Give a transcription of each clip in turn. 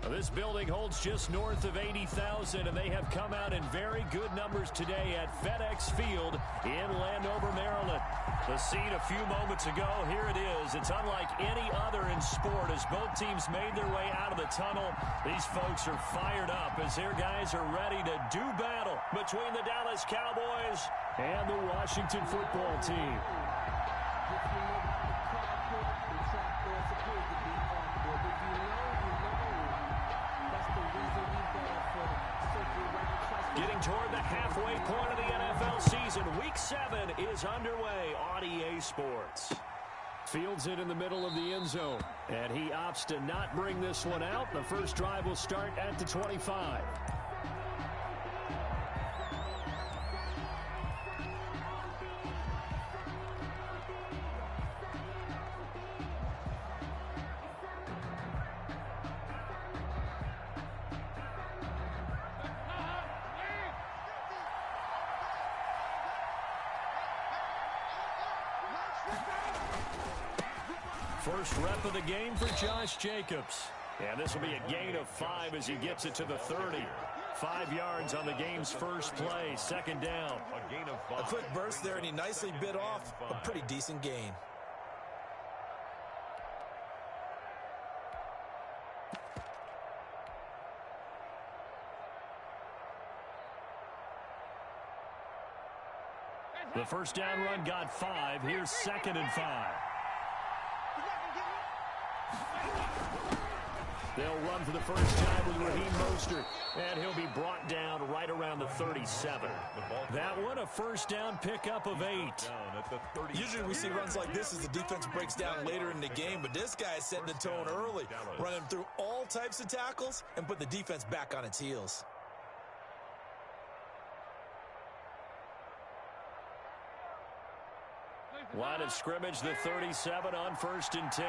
This building holds just north of 80,000, and they have come out in very good numbers today at FedEx Field in Landover, Maryland. The scene a few moments ago, here it is. It's unlike any other in sport as both teams made their way out of the tunnel. These folks are fired up as their guys are ready to do battle between the Dallas Cowboys and the Washington football team. Getting toward the halfway point of the NFL season, Week 7 is underway on EA Sports. Fields it in the middle of the end zone, and he opts to not bring this one out. The first drive will start at the 25. First rep of the game for Josh Jacobs. And this will be a gain of 5 as he gets it to the 30. 5 yards on the game's first play, second down. A gain of 5. A quick burst there, and he nicely bit off a pretty decent gain. The first down run got 5. Here's second and 5. They'll run for the first time with Raheem Mostert, and he'll be brought down right around the 37. That one, a first down pickup of 8. Usually we see runs like this as the defense breaks down later in the game, but this guy is setting the tone early, running through all types of tackles and put the defense back on its heels. Line of scrimmage, the 37 on first and 10.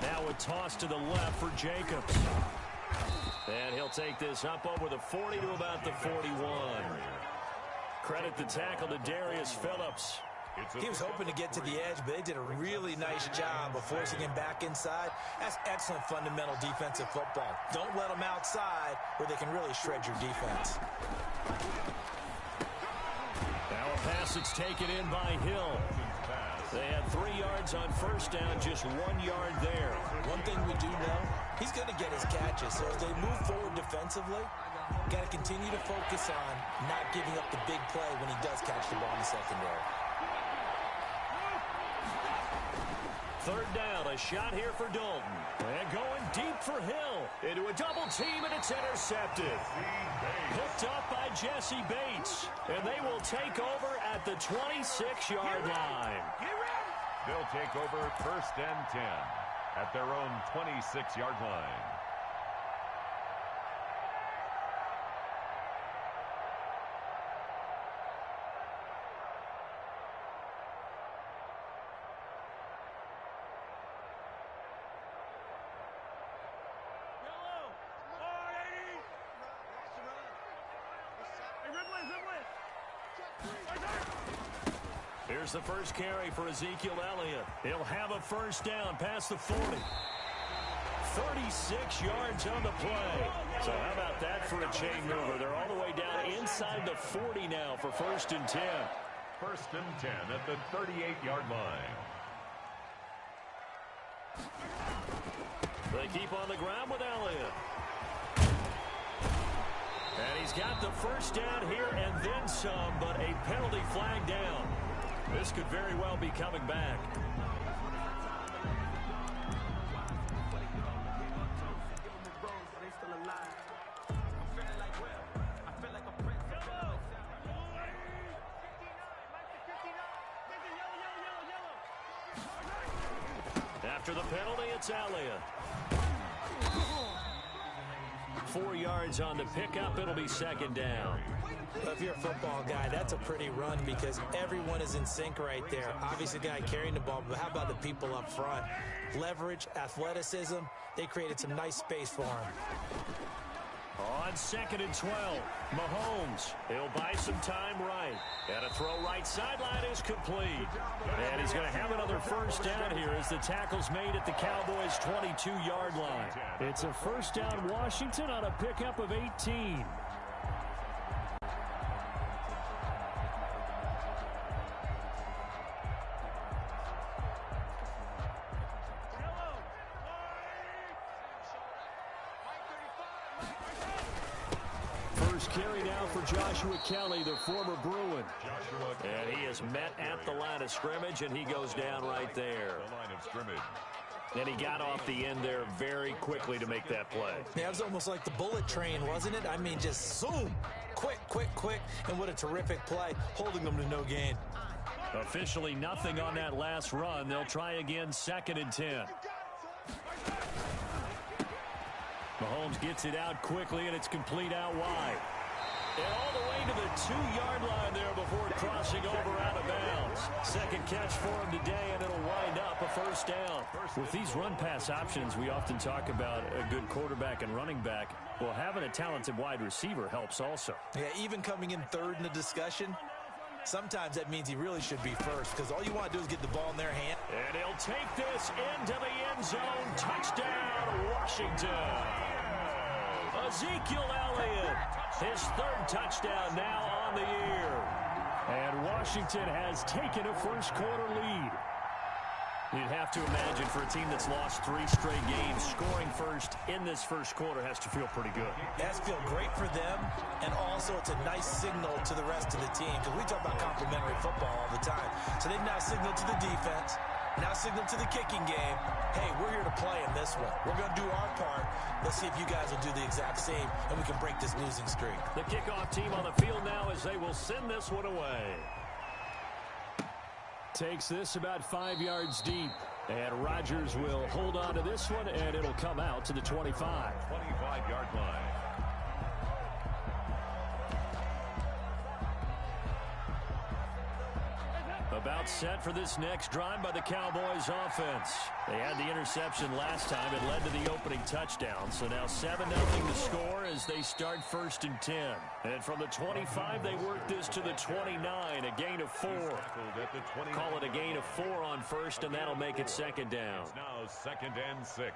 Now a toss to the left for Jacobs. And he'll take this up over the 40 to about the 41. Credit the tackle to Darius Phillips. He was hoping to get to the edge, but they did a really nice job of forcing him back inside. That's excellent fundamental defensive football. Don't let them outside where they can really shred your defense. Now a pass that's taken in by Hill. They had 3 yards on first down, just 1 yard there. One thing we do know, he's going to get his catches. So as they move forward defensively, got to continue to focus on not giving up the big play when he does catch the ball in the secondary. Third down, a shot here for Dalton. And going deep for Hill. Into a double team, and it's intercepted. Picked up by Jesse Bates. And they will take over at the 26-yard line. They'll take over first and 10 at their own 26-yard line. Here's the first carry for Ezekiel Elliott. He'll have a first down past the 40. 36 yards on the play. So how about that for a chain mover? They're all the way down inside the 40 now for first and 10. First and 10 at the 38-yard line. They keep on the ground with Elliott. And he's got the first down here and then some, but a penalty flag down. This could very well be coming back. After the penalty, it's Elliott. 4 yards on the pickup. It'll be second down. Well, if you're a football guy, that's a pretty run because everyone is in sync right there. Obviously, the guy carrying the ball, but how about the people up front? Leverage, athleticism, they created some nice space for him. On 2nd and 12, Mahomes. He'll buy some time right. And a throw right sideline is complete. And he's going to have another first down here as the tackle's made at the Cowboys' 22-yard line. It's a first down Washington on a pickup of 18. First carry now for Joshua Kelly, the former Bruin. And he is met at the line of scrimmage, and he goes down right there. The line of scrimmage. And he got off the end there very quickly to make that play. Yeah, it was almost like the bullet train, wasn't it? I mean, just zoom. Quick, quick, quick. And what a terrific play, holding them to no gain. Officially nothing on that last run. They'll try again, 2nd and 10. Mahomes gets it out quickly, and it's complete out wide. And all the way to the 2-yard line there before crossing over out of bounds. Second catch for him today, and it'll wind up a first down. With these run-pass options, we often talk about a good quarterback and running back. Well, having a talented wide receiver helps also. Yeah, even coming in third in the discussion, sometimes that means he really should be first, because all you want to do is get the ball in their hand. And he'll take this into the end zone. Touchdown, Washington. Ezekiel Elliott, his 3rd touchdown now on the year. And Washington has taken a first-quarter lead. You'd have to imagine for a team that's lost 3 straight games, scoring first in this first quarter has to feel pretty good. It has to feel great for them, and also it's a nice signal to the rest of the team, because we talk about complimentary football all the time. So they've now signaled to the defense, now signaled to the kicking game, hey, we're here to play in this one. We're going to do our part. Let's see if you guys will do the exact same, and we can break this losing streak. The kickoff team on the field now as they will send this one away. Takes this about 5 yards deep. And Rodgers will hold on to this one, and it'll come out to the 25. 25-yard line. About set for this next drive by the Cowboys offense. They had the interception last time. It led to the opening touchdown. So now 7-0 to score as they start 1st and 10. And from the 25, they work this to the 29, a gain of 4. Call it a gain of 4 on first, and that'll make it 2nd down. It's now 2nd and 6.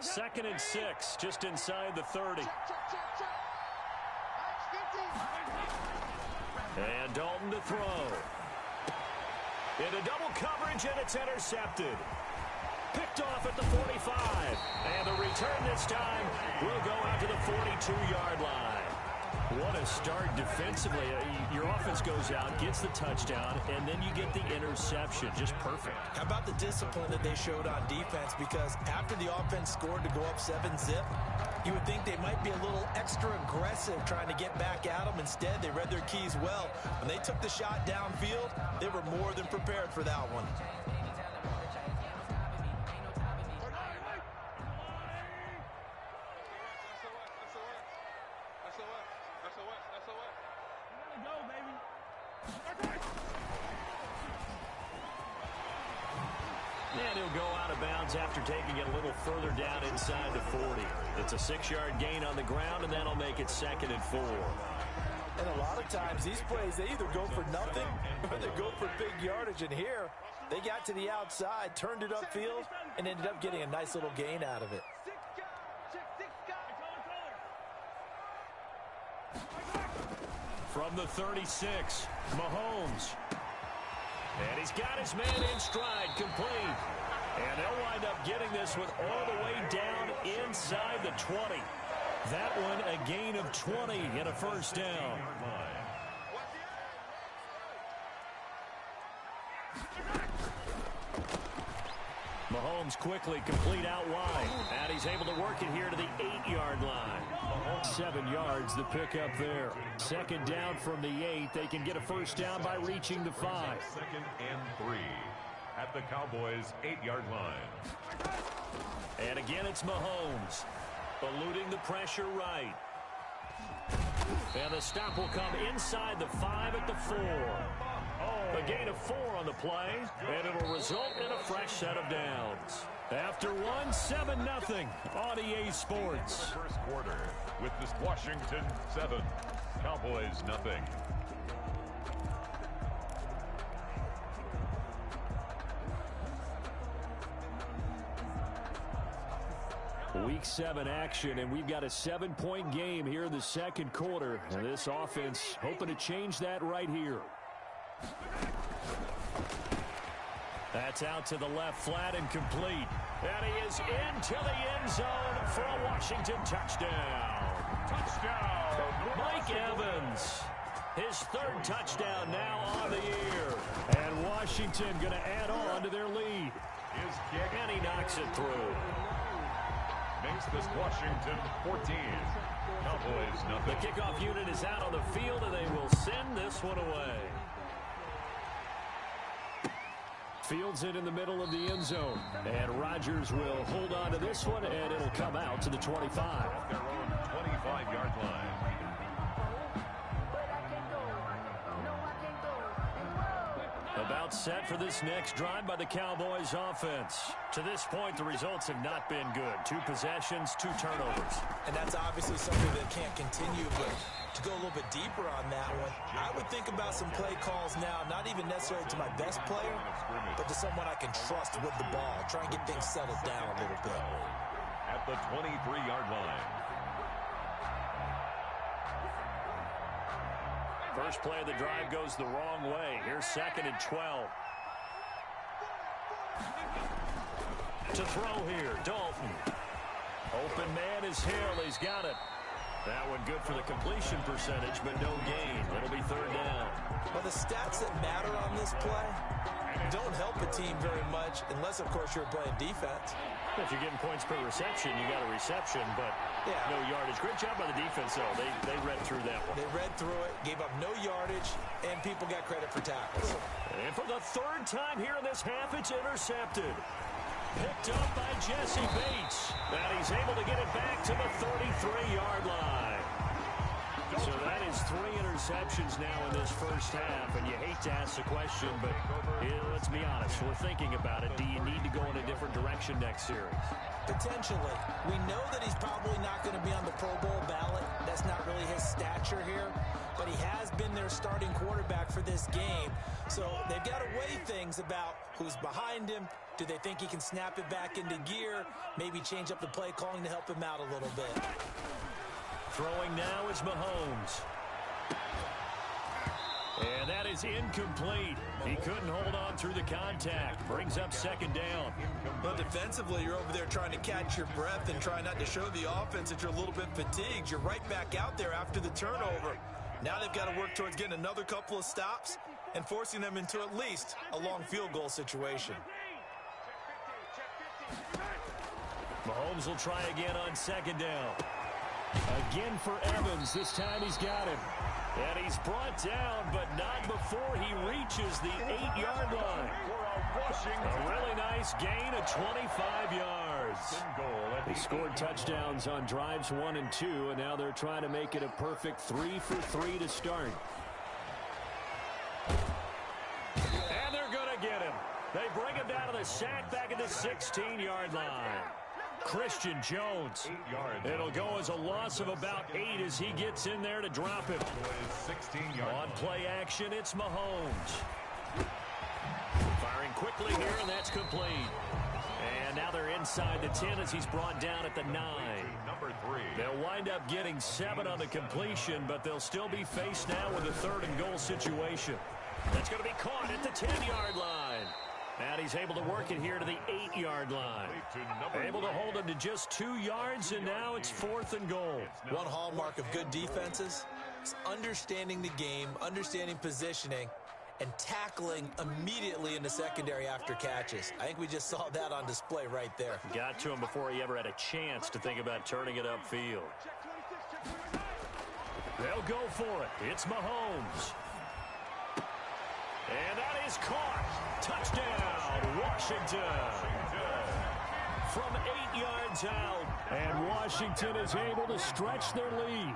2nd and 6, just inside the 30. And Dalton to throw. Into double coverage, and it's intercepted. Picked off at the 45. And the return this time will go out to the 42-yard line. What a start defensively. Your offense goes out, gets the touchdown, and then you get the interception. Just perfect. How about the discipline that they showed on defense? Because after the offense scored to go up 7-zip, you would think they might be a little extra aggressive trying to get back at them. Instead, they read their keys well. When they took the shot downfield, they were more than prepared for that one. And he'll go out of bounds after taking it a little further down inside the 40. It's a 6-yard gain on the ground, and that'll make it 2nd and 4. And a lot of times, these plays, they either go for nothing or they go for big yardage. And here, they got to the outside, turned it upfield, and ended up getting a nice little gain out of it. From the 36, Mahomes. And he's got his man in stride, complete. And they'll wind up getting this one all the way down inside the 20. That one a gain of 20 and a first down. Mahomes quickly complete out wide. And he's able to work it here to the 8-yard line. 7 yards the pickup there. 2nd down from the 8. They can get a first down by reaching the 5. 2nd and 3 at the Cowboys' 8-yard line. And again, it's Mahomes eluding the pressure right. And the stop will come inside the 5 at the 4. A gain of 4 on the play, and it'll result in a fresh set of downs. After 7-0 on EA Sports. First quarter with this Washington 7, Cowboys nothing. Week 7 action, and we've got a 7-point game here in the second quarter. And this offense hoping to change that right here. That's out to the left, flat and complete. And he is into the end zone for a Washington touchdown. Touchdown! Mike Evans, his 3rd touchdown now on the year. And Washington going to add on to their lead. His kick. And he knocks it through. Makes this Washington 14. Cowboys nothing. The kickoff unit is out on the field, and they will send this one away. Fields it in the middle of the end zone. And Rodgers will hold on to this one, and it'll come out to the 25. Off their own 25-yard line. About set for this next drive by the Cowboys offense. To this point, the results have not been good. 2 possessions, 2 turnovers. And that's obviously something that can't continue, but to go a little bit deeper on that one, I would think about some play calls now, not even necessarily to my best player, but to someone I can trust with the ball. Try and get things settled down a little bit. At the 23-yard line. First play of the drive goes the wrong way. Here's 2nd and 12. To throw here, Dalton. Open man is Hill. He's got it. That one good for the completion percentage, but no gain. It'll be 3rd down. Well, the stats that matter on this play don't help a team very much unless, of course, you're playing defense. If you're getting points per reception, you got a reception, but no yardage. Great job by the defense, though. They read through that one. They read through it, gave up no yardage, and people got credit for tackles. And for the 3rd time here in this half, it's intercepted. Picked up by Jesse Bates. And he's able to get it back to the 33-yard line. So that is 3 interceptions now in this first half. And you hate to ask the question, but let's be honest. We're thinking about it. Do you need to go in a different direction next series? Potentially. We know that he's probably not going to be on the Pro Bowl ballot. That's not really his stature here. But he has been their starting quarterback for this game. So they've got to weigh things about who's behind him. Do they think he can snap it back into gear? Maybe change up the play calling to help him out a little bit. Throwing now is Mahomes. And that is incomplete. He couldn't hold on through the contact. Brings up 2nd down. Well, defensively, you're over there trying to catch your breath and try not to show the offense that you're a little bit fatigued. You're right back out there after the turnover. Now they've got to work towards getting another couple of stops and forcing them into at least a long field goal situation. Mahomes will try again on 2nd down. Again for Evans. This time he's got him. And he's brought down, but not before he reaches the 8-yard line. A really nice gain of 25 yards. They scored touchdowns on drives 1 and 2, and now they're trying to make it a perfect 3 for 3 to start. And they're going to get him. They bring him down to the sack back at the 16-yard line. Christian Jones. It'll go as a loss of about 8 as he gets in there to drop him. On play action, it's Mahomes. Firing quickly here, and that's complete. And now they're inside the 10 as he's brought down at the 9. Number 3. They'll wind up getting 7 on the completion, but they'll still be faced now with a 3rd and goal situation. That's going to be caught at the 10-yard line. And he's able to work it here to the 8-yard line. Able to hold him to just 2 yards, and now it's 4th and goal. One hallmark of good defenses is understanding the game, understanding positioning, and tackling immediately in the secondary after catches. I think we just saw that on display right there. Got to him before he ever had a chance to think about turning it upfield. They'll go for it. It's Mahomes. And that is caught. Touchdown, Washington. From 8 yards out. And Washington is able to stretch their lead.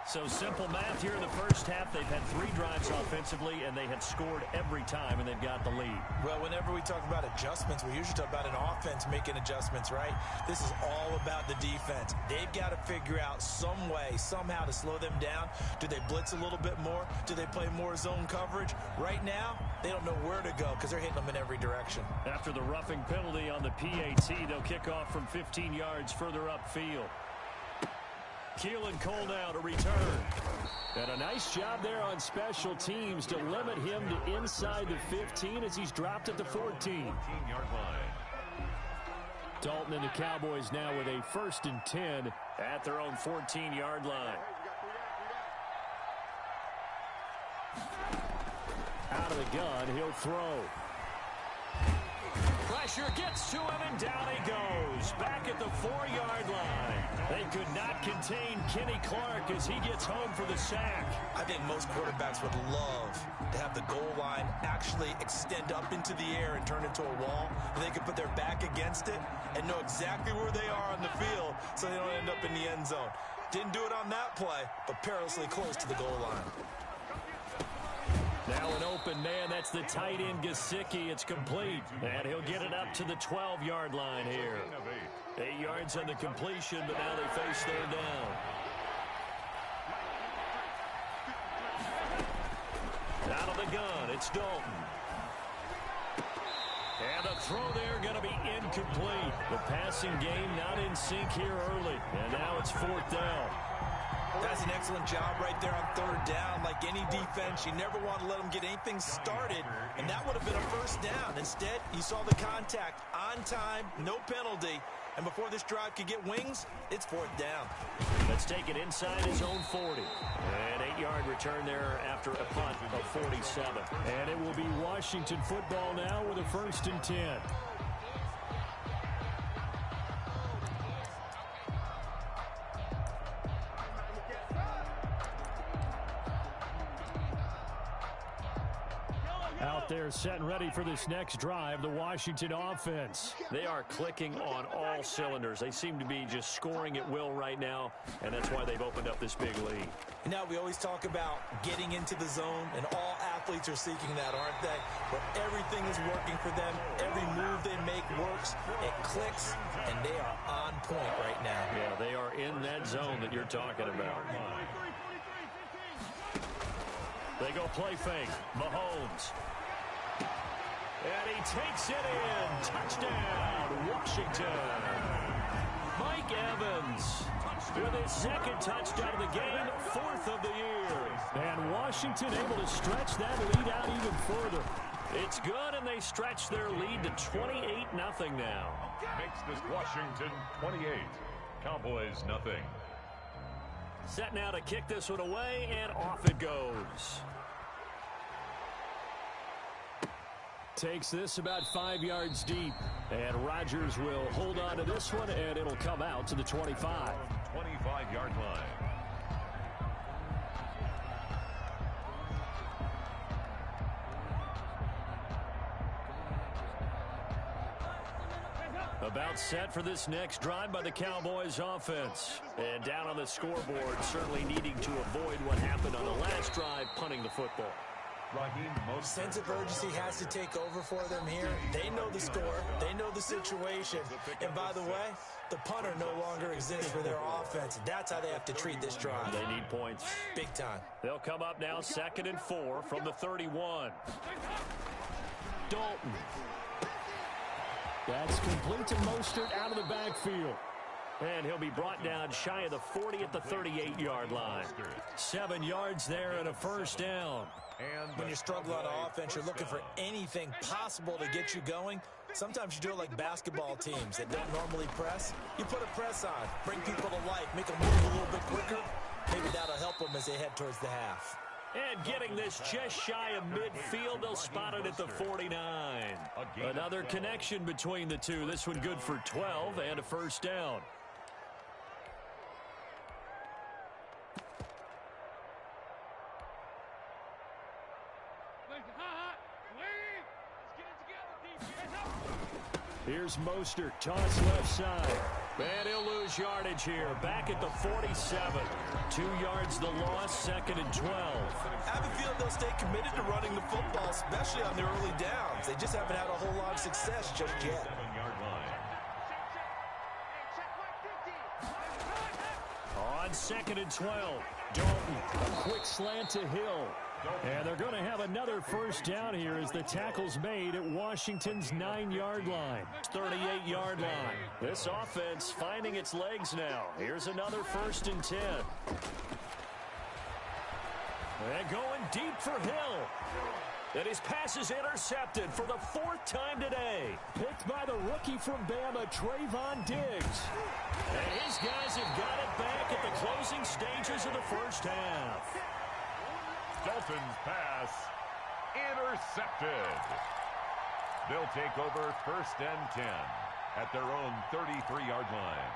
So simple math here in the first half. They've had 3 drives offensively, and they have scored every time, and they've got the lead. Well, whenever we talk about adjustments, we usually talk about an offense making adjustments, right? This is all about the defense. They've got to figure out some way, somehow to slow them down. Do they blitz a little bit more? Do they play more zone coverage? Right now, they don't know where to go because they're hitting them in every direction. After the roughing penalty on the PAT, they'll kick off from 15 yards further upfield. Keelan Cole now to return. And a nice job there on special teams to limit him to inside the 15 as he's dropped at the 14. 14-yard line. Dalton and the Cowboys now with a 1st and 10 at their own 14-yard line. Out of the gun, he'll throw. Pressure gets to him, and down he goes. Back at the 4-yard line. They could not contain Kenny Clark as he gets home for the sack. I think most quarterbacks would love to have the goal line actually extend up into the air and turn into a wall. And they could put their back against it and know exactly where they are on the field so they don't end up in the end zone. Didn't do it on that play, but perilously close to the goal line. Now an open man. That's the tight end, Gesicki. It's complete. And he'll get it up to the 12-yard line here. 8 yards on the completion, but now they face third down. Out of the gun, it's Dalton. And the throw there going to be incomplete. The passing game not in sync here early. And now it's 4th down. That's an excellent job right there on 3rd down. Like any defense, you never want to let them get anything started, and that would have been a 1st down. Instead, you saw the contact on time, no penalty, and before this drive could get wings, it's 4th down. Let's take it inside his own 40. An 8-yard return there after a punt of 47. And it will be Washington football now with a 1st and 10. Out there set and ready for this next drive, the Washington offense. They are clicking on all cylinders. They seem to be just scoring at will right now, and that's why they've opened up this big lead. You know, we always talk about getting into the zone, and all athletes are seeking that, aren't they? Where everything is working for them. Every move they make works. It clicks, and they are on point right now. Yeah, they are in that zone that you're talking about. They go play fake. Mahomes. And he takes it in. Touchdown, Washington. Mike Evans with his 2nd touchdown of the game, 4th of the year. And Washington able to stretch that lead out even further. It's good, and they stretch their lead to 28-0 now. Makes this Washington 28. Cowboys nothing. Set now to kick this one away, and off it goes. Takes this about 5 yards deep. And Rodgers will hold on to this one, and it'll come out to the 25. 25-yard line. About set for this next drive by the Cowboys offense. And down on the scoreboard, certainly needing to avoid what happened on the last drive, punting the football. Sense of urgency has to take over for them here. They know the score. They know the situation. And by the way, the punter no longer exists for their offense. That's how they have to treat this drive. They need points. Big time. They'll come up now 2nd and 4 from the 31. Dalton. That's complete to Mostert out of the backfield. And he'll be brought down shy of the 40 at the 38-yard line. 7 yards there and a 1st down. And when you're struggling on offense, you're looking for anything possible to get you going. Sometimes you do it like basketball teams that don't normally press. You put a press on, bring people to life, make them move a little bit quicker. Maybe that'll help them as they head towards the half. And getting this just shy of midfield, they'll spot it at the 49. Another connection between the two. This one good for 12 and a 1st down. Here's Mostert, toss left side. And he'll lose yardage here. Back at the 47. 2 yards the loss, 2nd and 12. I have a feeling they'll stay committed to running the football, especially on the early downs. They just haven't had a whole lot of success just yet. 7-yard line. On 2nd and 12. Dalton, a quick slant to Hill. And they're going to have another first down here as the tackle's made at Washington's 9-yard line. 38-yard line. This offense finding its legs now. Here's another 1st and 10. And going deep for Hill. And his pass is intercepted for the 4th time today. Picked by the rookie from Bama, Trayvon Diggs. And his guys have got it back at the closing stages of the first half. Dalton's pass intercepted. They'll take over 1st and 10 at their own 33-yard line.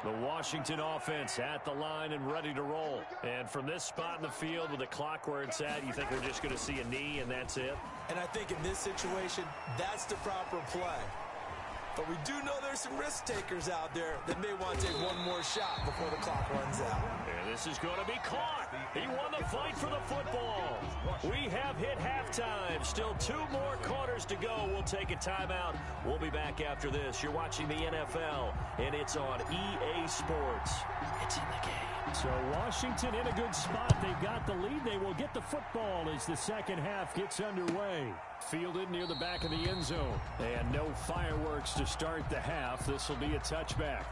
The Washington offense at the line and ready to roll. And from this spot in the field with the clock where it's at, you think we're just going to see a knee and that's it? And I think in this situation, that's the proper play. But we do know there's some risk takers out there that may want to take one more shot before the clock runs out. And this is going to be caught. He won the fight for the football. We have hit halftime. Still 2 more quarters to go. We'll take a timeout. We'll be back after this. You're watching the NFL, and it's on EA Sports. It's in the game. So Washington in a good spot. They've got the lead. They will get the football as the second half gets underway. Fielded near the back of the end zone. And no fireworks to start the half. This will be a touchback.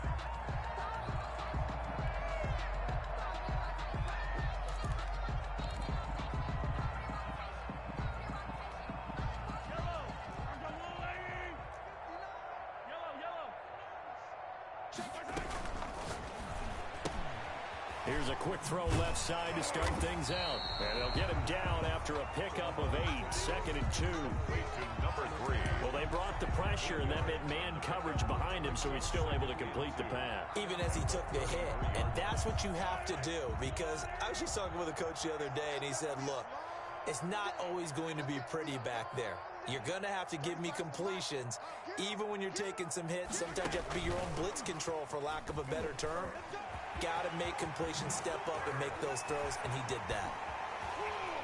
Here's a quick throw left side to start things out. And they'll get him down after a pickup of 8. 2nd and 2. Number 3. Well, they brought the pressure, and that meant man coverage behind him, so he's still able to complete the pass. Even as he took the hit. And that's what you have to do, because I was just talking with a coach the other day, and he said, look, it's not always going to be pretty back there. You're going to have to give me completions, even when you're taking some hits. Sometimes you have to be your own blitz control, for lack of a better term. Got to make completions, step up and make those throws, and he did that.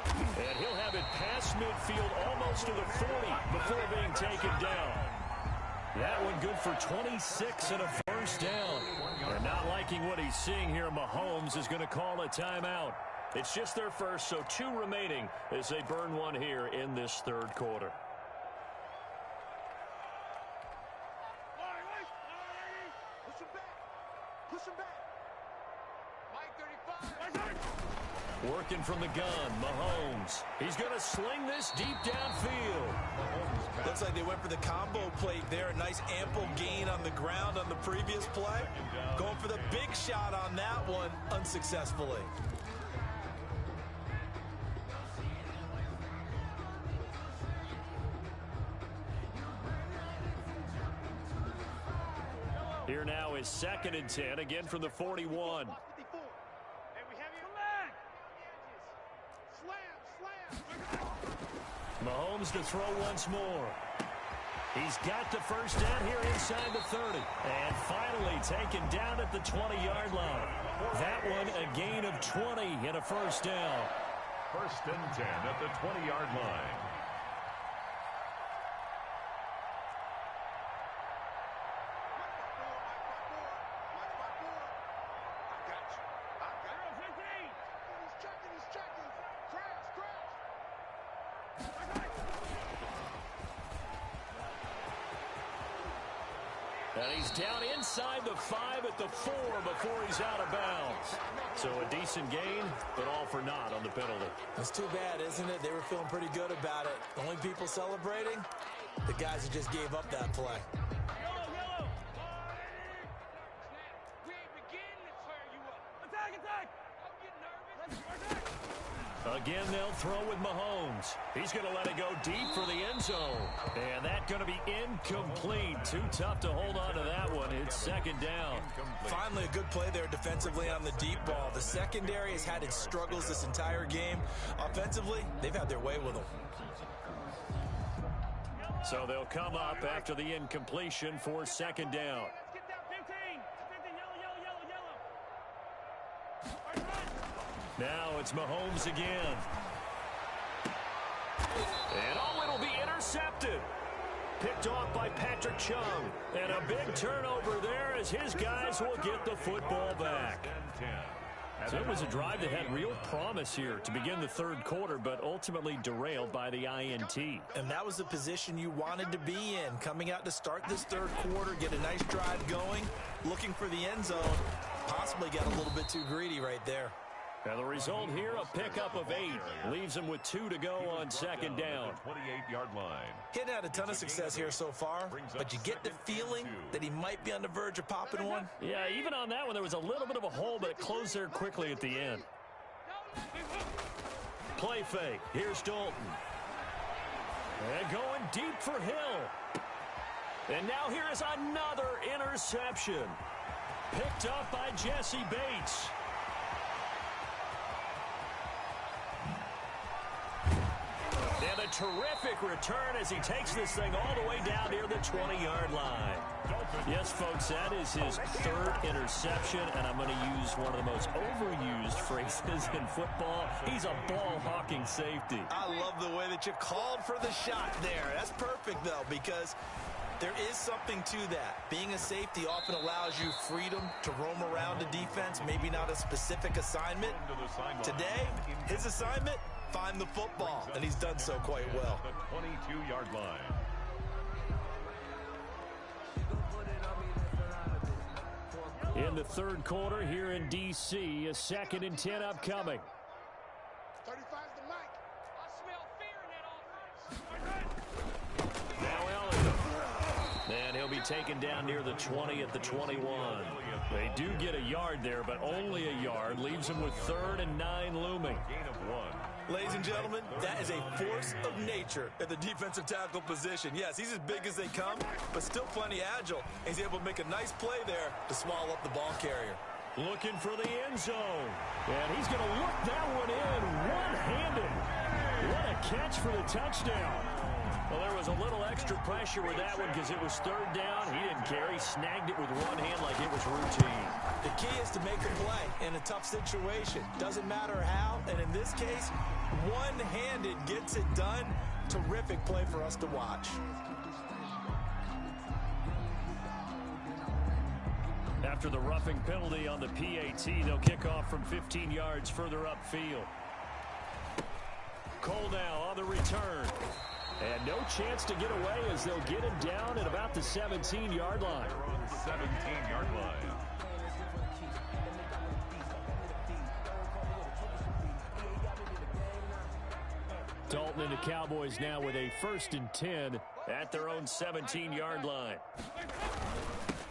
And he'll have it past midfield almost to the 40 before being taken down. That one good for 26 and a first down. And not liking what he's seeing here, Mahomes is going to call a timeout. It's just their first, so 2 remaining as they burn one here in this 3rd quarter. Working from the gun, Mahomes. He's going to sling this deep downfield. Looks like they went for the combo plate there. A nice ample gain on the ground on the previous play. Going for the big shot on that one unsuccessfully. Here now is 2nd and 10, again from the 41. Mahomes to throw once more. He's got the first down here inside the 30. And finally taken down at the 20-yard line. That one a gain of 20 and a first down. 1st and 10 at the 20-yard line. And he's down inside the 5 at the 4 before he's out of bounds. So a decent gain, but all for naught on the penalty. It's too bad, isn't it? They were feeling pretty good about it. The only people celebrating, the guys who just gave up that play. Again, they'll throw with Mahomes. He's going to let it go deep for the end zone. And that's going to be incomplete. Too tough to hold on to that one. It's 2nd down. Finally, a good play there defensively on the deep ball. The secondary has had its struggles this entire game. Offensively, they've had their way with them. So they'll come up after the incompletion for second down. Now it's Mahomes again. And it'll be intercepted. Picked off by Patrick Chung. And a big turnover there as his guys will get the football back. So it was a drive that had real promise here to begin the third quarter, but ultimately derailed by the INT. And that was the position you wanted to be in, coming out to start this third quarter, get a nice drive going, looking for the end zone, possibly got a little bit too greedy right there. And the result here, a pickup of 8. Leaves him with 2 to go on second down. 28-yard line. He hadn't had a ton of success here so far, but you get the feeling that he might be on the verge of popping one. Yeah, even on that one, there was a little bit of a hole, but it closed there quickly at the end. Play fake. Here's Dalton. And going deep for Hill. And now here is another interception. Picked up by Jesse Bates. And a terrific return as he takes this thing all the way down near the 20-yard line. Yes, folks, that is his third interception, and I'm going to use one of the most overused phrases in football. He's a ball-hawking safety. I love the way that you called for the shot there. That's perfect, though, because there is something to that. Being a safety often allows you freedom to roam around the defense, maybe not a specific assignment. Today, his assignment, find the football, and he's done so quite well. The 22-yard line. In the third quarter here in D.C., a 2nd and 10 upcoming. 35's the mic. I smell fear in that offense. Now Elliott. And he'll be taken down near the 20 at the 21. They do get a yard there, but only a yard. Leaves him with 3rd and 9 looming. Gain of 1. Ladies and gentlemen, that is a force of nature at the defensive tackle position. Yes, he's as big as they come, but still plenty agile. He's able to make a nice play there to swallow up the ball carrier. Looking for the end zone. And he's going to look that one in one-handed. What a catch for the touchdown. Well, there was a little extra pressure with that one because it was 3rd down. He didn't care. He snagged it with one hand like it was routine. The key is to make a play in a tough situation. Doesn't matter how, and in this case, one-handed gets it done. Terrific play for us to watch. After the roughing penalty on the PAT, they'll kick off from 15 yards further upfield. Cole now on the return. And no chance to get away as they'll get him down at about the 17-yard line. 17-yard line. Dalton and the Cowboys now with a 1st and 10 at their own 17-yard line.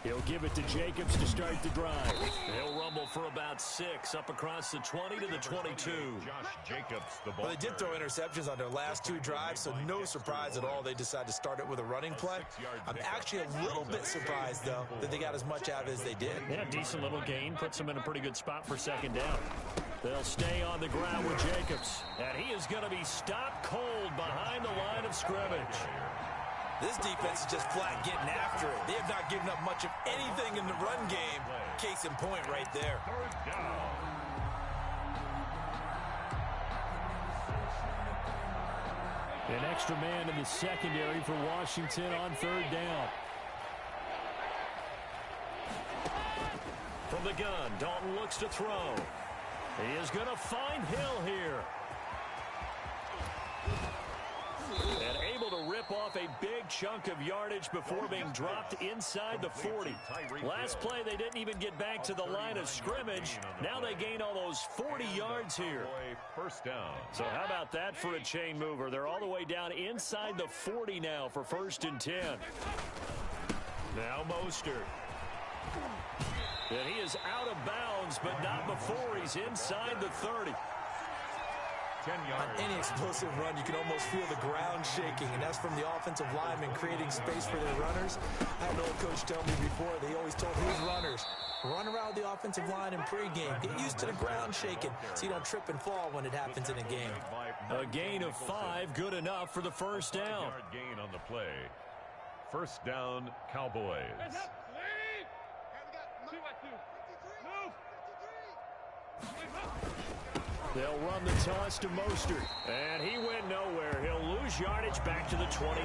He'll give it to Jacobs to start the drive. He'll rumble for about 6 up across the 20 to the 22. Josh Jacobs, the ball. Well, they did throw interceptions on their last 2 drives, so no surprise at all they decided to start it with a running play. I'm actually a little bit surprised, though, that they got as much out as they did. Yeah, decent little gain. Puts them in a pretty good spot for 2nd down. They'll stay on the ground with Jacobs. And he is going to be stopped cold behind the line of scrimmage. This defense is just flat getting after it. They have not given up much of anything in the run game. Case in point right there. 3rd down. An extra man in the secondary for Washington on 3rd down. From the gun, Dalton looks to throw. He is going to find Hill here. And able to rip off a big chunk of yardage before being dropped inside the 40. Last play, they didn't even get back to the line of scrimmage. Now they gain all those 40 yards here. 1st down. So how about that for a chain mover? They're all the way down inside the 40 now for 1st and 10. Now Mostert. And he is out of bounds, but not before he's inside the 30. 10 yards. On any explosive run, you can almost feel the ground shaking, and that's from the offensive linemen creating space for their runners. I had an old coach tell me before, they always told his runners, Run around the offensive line in pregame. Get used to the ground shaking so you don't trip and fall when it happens in a game. A gain of 5, good enough for the first down. 5-yard gain on the play. First down, Cowboys. They'll run the toss to Mostert. And he went nowhere. He'll lose yardage back to the 29.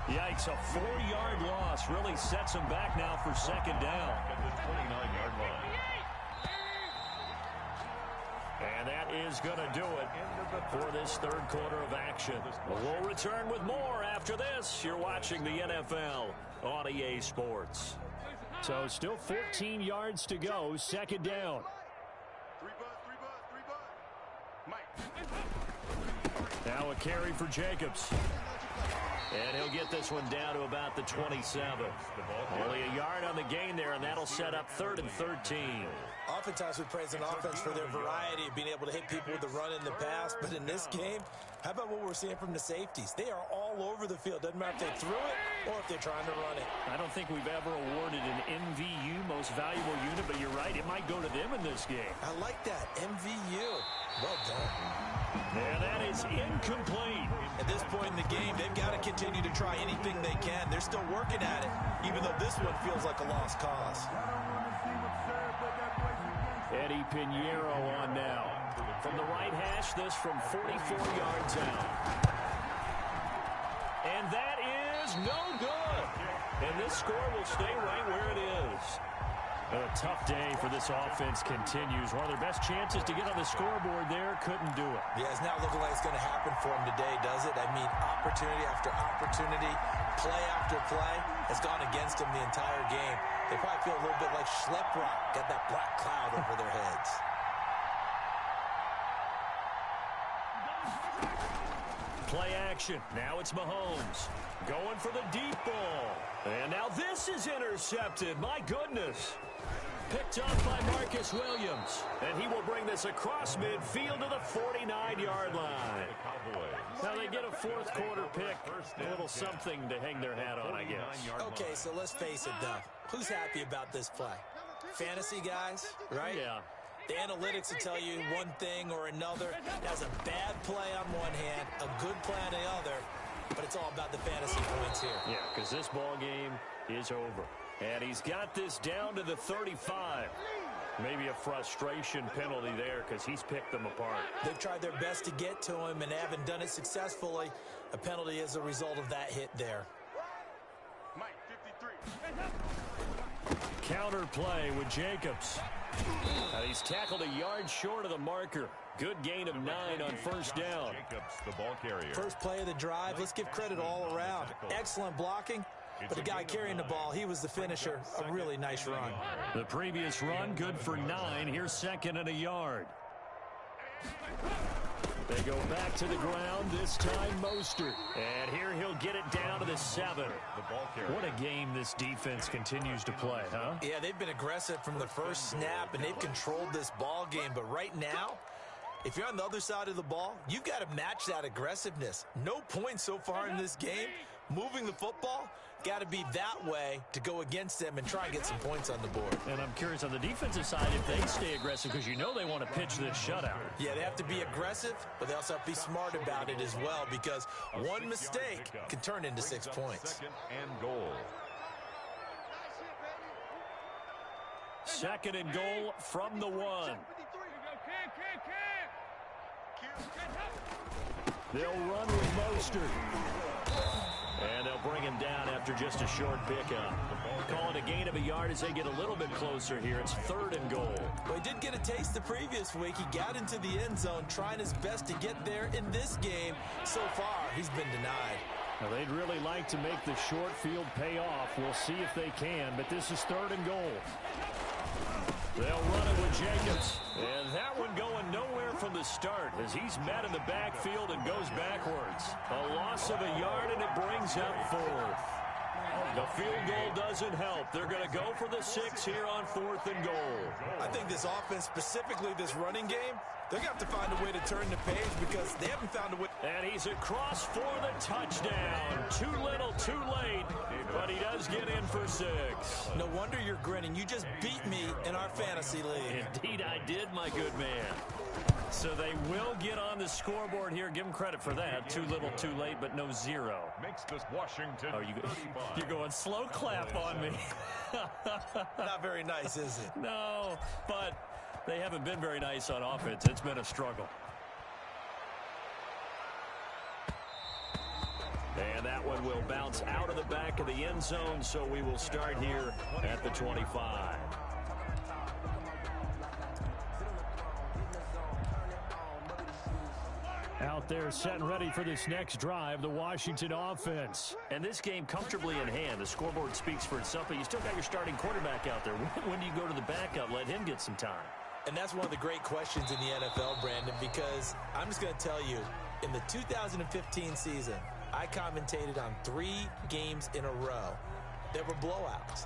Yikes, a 4-yard loss really sets him back now for second down. At the 29-yard line. And that is going to do it for this third quarter of action. We'll return with more after this. You're watching the NFL on EA Sports. So still 14 yards to go, second down. Now a carry for Jacobs. And he'll get this one down to about the 27. Only a yard on the gain there, and that'll set up 3rd and 13. Oftentimes we praise an offense for their variety of being able to hit people with the run in the pass. But in this game, how about what we're seeing from the safeties? They are all over the field. Doesn't matter if they threw it or if they're trying to run it. I don't think we've ever awarded an MVU, most valuable unit, but you're right. It might go to them in this game. I like that. MVU. Well done. And that is incomplete. At this point in the game, they've got to continue to try anything they can. They're still working at it, even though this one feels like a lost cause. Eddie Pinheiro on now. From the right hash, this from 44 yards out. And that is no good. And this score will stay right where it is. A tough day for this offense continues. One of their best chances to get on the scoreboard there, couldn't do it. Yeah, it's not looking like it's going to happen for them today, does it? I mean, opportunity after opportunity, play after play has gone against them the entire game. They probably feel a little bit like Schleprock, got that black cloud over their heads. Play action. Now it's Mahomes going for the deep ball. And now this is intercepted. My goodness. Picked up by Marcus Williams. And he will bring this across midfield to the 49-yard line. Now they get a fourth quarter pick. A little something to hang their hat on, I guess. Okay, so let's face it, though. Who's happy about this play? Fantasy guys, right? Yeah. The analytics will tell you one thing or another. That's a bad play on one hand, a good play on the other, but it's all about the fantasy points here. Yeah, because this ball game is over. And he's got this down to the 35. Maybe a frustration penalty there because he's picked them apart. They've tried their best to get to him and haven't done it successfully. A penalty is a result of that hit there. Mike, 53. Counter play with Jacobs. He's tackled a yard short of the marker. Good gain of 9 on first down. Jacobs, the ball carrier. First play of the drive. Let's give credit all around. Excellent blocking. But the guy carrying the ball, he was the finisher. A really nice run. The previous run, good for 9. Here's second and a yard. They go back to the ground, this time Mostert. And here he'll get it down to the 7. The ball carrier. What a game this defense continues to play, huh? Yeah, they've been aggressive from the first snap, and they've controlled this ball game. But right now, if you're on the other side of the ball, you've got to match that aggressiveness. No points so far in this game. Moving the football, got to be that way to go against them and try and get some points on the board. And I'm curious on the defensive side if they stay aggressive because you know they want to pitch this shutout. Yeah, they have to be aggressive, but they also have to be smart about it as well because one mistake can turn into 6 points. Second and goal. Second and goal from the 1. They'll run with Mostert. And they'll bring him down after just a short pickup. Call it a gain of a yard as they get a little bit closer here. It's 3rd and goal. Well, he did get a taste the previous week. He got into the end zone, trying his best to get there in this game. So far, he's been denied. Now, they'd really like to make the short field pay off. We'll see if they can, but this is 3rd and goal. They'll run it with Jacobs. And that one going nowhere from the start as he's met in the backfield and goes backwards. A loss of a yard, and it brings up 4th. The field goal doesn't help. They're going to go for the 6 here on 4th and goal. I think this offense, specifically this running game, They're going to have to find a way to turn the page because they haven't found a way. And he's across for the touchdown. Too little, too late, but he does get in for 6. No wonder you're grinning. You just beat me in our fantasy league. Indeed, I did, my good man. So they will get on the scoreboard here. Give them credit for that. Too little, too late, but no 0. Makes this Washington. Oh, you're going slow clap on me. Not very nice, is it? No, but they haven't been very nice on offense. It's been a struggle. And that one will bounce out of the back of the end zone, so we will start here at the 25. Out there set and ready for this next drive, the Washington offense. And this game comfortably in hand. The scoreboard speaks for itself, but you still got your starting quarterback out there. When do you go to the backup? Let him get some time. And that's one of the great questions in the NFL, Brandon, because I'm just going to tell you, in the 2015 season, I commentated on 3 games in a row. There were blowouts.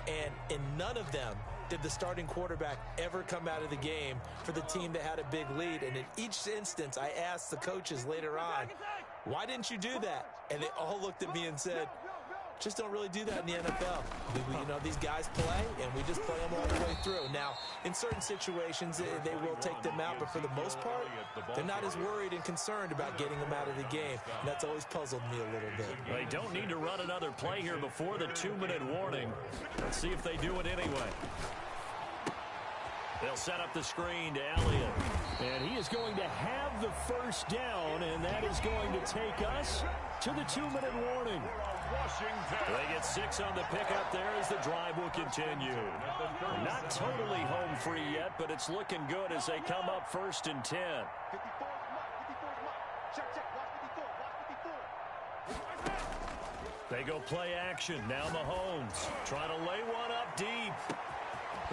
And in none of them did the starting quarterback ever come out of the game for the team that had a big lead. And in each instance, I asked the coaches later on, why didn't you do that? And they all looked at me and said, just don't really do that in the NFL. You know, these guys play, and we just play them all the way through. Now, in certain situations, they will take them out, but for the most part, they're not as worried and concerned about getting them out of the game. And that's always puzzled me a little bit. They don't need to run another play here before the 2-minute warning. Let's see if they do it anyway. They'll set up the screen to Elliott. And he is going to have the first down, and that is going to take us to the 2-minute warning. They get 6 on the pickup there as the drive will continue. Not totally home free yet, but it's looking good as they come up 1st and 10. They go play action. Now Mahomes trying to lay one up deep.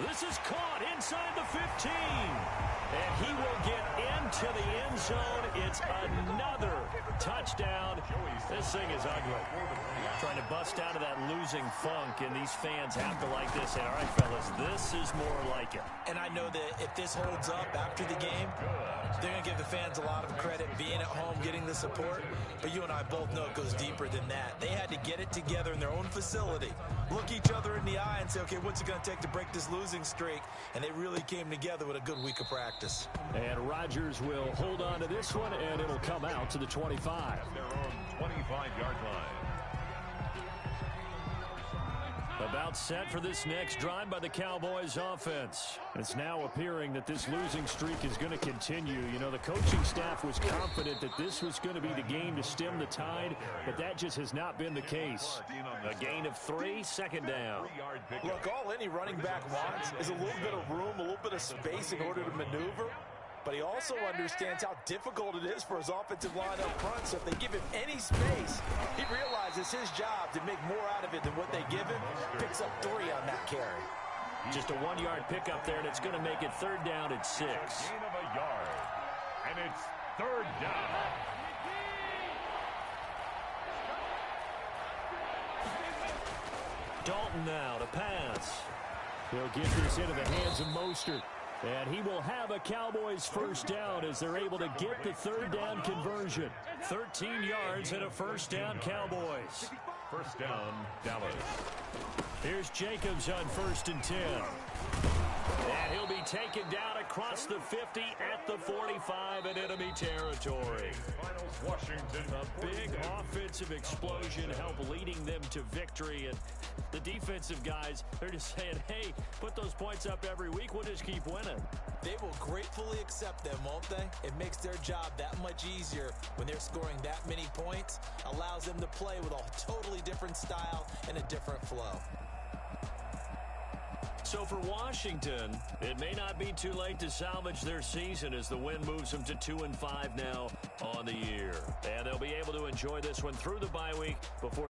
This is caught inside the 15. And he will get into the end zone. It's another touchdown. This thing is ugly. Trying to bust out of that losing funk, and these fans have to like this. And all right, fellas, this is more like it. And I know that if this holds up after the game, they're going to give the fans a lot of credit being at home, getting the support. But you and I both know it goes deeper than that. They had to get it together in their own facility, look each other in the eye and say, okay, what's it going to take to break this losing streak? And they really came together with a good week of practice. And Rodgers will hold on to this one, and it'll come out to the 25. Their own 25-yard line. About set for this next drive by the Cowboys offense. It's now appearing that this losing streak is going to continue. You know, the coaching staff was confident that this was going to be the game to stem the tide, but that just has not been the case. A gain of 3, 2nd down. Look, all any running back wants is a little bit of room, a little bit of space in order to maneuver. But he also understands how difficult it is for his offensive line up front. So if they give him any space, he realizes his job to make more out of it than what they give him. Picks up 3 on that carry. Just a 1-yard pickup there, and it's going to make it 3rd down at 6. Gain of a yard. And it's 3rd down. Dalton now to pass. He'll get this into the hands of Mostert. And he will have a Cowboys first down as they're able to get the 3rd down conversion. 13 yards and a first down Cowboys. First down, Dallas. Here's Jacobs on 1st and 10. And he'll be taken down across the 50 at the 45 in enemy territory. Finals, Washington. A big offensive explosion helped leading them to victory. And the defensive guys, they're just saying, hey, put those points up every week. We'll just keep winning. They will gratefully accept them, won't they? It makes their job that much easier when they're scoring that many points. Allows them to play with a totally different style and a different flow. So for Washington, it may not be too late to salvage their season as the win moves them to 2-5 now on the year. And they'll be able to enjoy this one through the bye week before